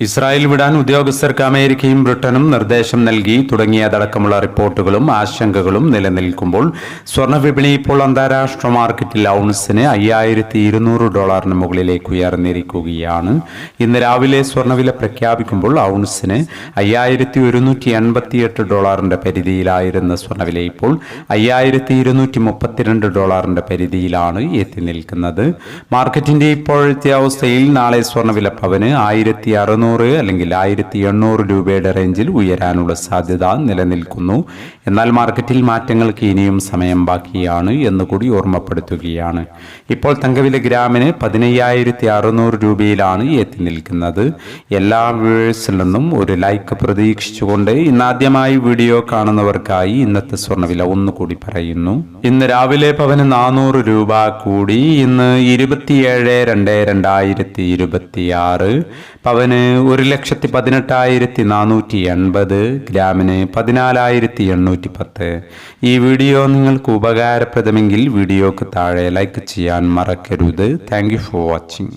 Israel വിടാൻ ഉദ്യോഗസ്ഥർക്ക് അമേരിക്കയും ബ്രിട്ടനും നിർദ്ദേശം നൽകി തുടങ്ങിയതടക്കമുള്ള റിപ്പോർട്ടുകളും ആശങ്കകളും നിലനിൽക്കുമ്പോൾ സ്വർണ്ണവിപണി ഇപ്പോൾ അന്താരാഷ്ട്ര മാർക്കറ്റിൽ ഔൺസിന് $5200 മുകളിലേക്ക് ഉയർന്നിരിക്കുകയാണ്. ഇന്ന് രാവിലെ സ്വർണ്ണവില പ്രഖ്യാപിക്കുമ്പോൾ ഔൺസിന് $5188 പരിധിയിലായിരുന്ന സ്വർണ്ണവില ഇപ്പോൾ $5232 പരിധിയിലാണ് എത്തി നിൽക്കുന്നത്. മാർക്കറ്റിന്റെ ഇപ്പോഴത്തെ അവസ്ഥയിൽ നാളെ സ്വർണ്ണവില പവന് 1600 അല്ലെങ്കിൽ 1800 രൂപയുടെ റേഞ്ചിൽ ഉയരാനുള്ള സാധ്യത നിലനിൽക്കുന്നു. എന്നാൽ മാർക്കറ്റിൽ മാറ്റങ്ങൾക്ക് ഇനിയും സമയം ബാക്കിയാണ് എന്നുകൂടി ഓർമ്മപ്പെടുത്തുകയാണ്. ഇപ്പോൾ തങ്കവില ഗ്രാമിന് 15600 രൂപയിലാണ് എത്തി നിൽക്കുന്നത്. എല്ലാ വ്യൂവേഴ്സിൽ നിന്നും ഒരു ലൈക്ക് പ്രതീക്ഷിച്ചുകൊണ്ട് ഇന്നാദ്യമായി വീഡിയോ കാണുന്നവർക്കായി ഇന്നത്തെ സ്വർണ്ണവില ഒന്നുകൂടി പറയുന്നു. ഇന്ന് രാവിലെ പവന് 400 രൂപ കൂടി. ഇന്ന് 27/2/2026 പവന് 1,18,480, ഗ്രാമിന് 14,810. ഈ വീഡിയോ നിങ്ങൾക്ക് ഉപകാരപ്രദമെങ്കിൽ വീഡിയോക്ക് താഴെ ലൈക്ക് ചെയ്യാൻ മറക്കരുത്. Thank you for watching.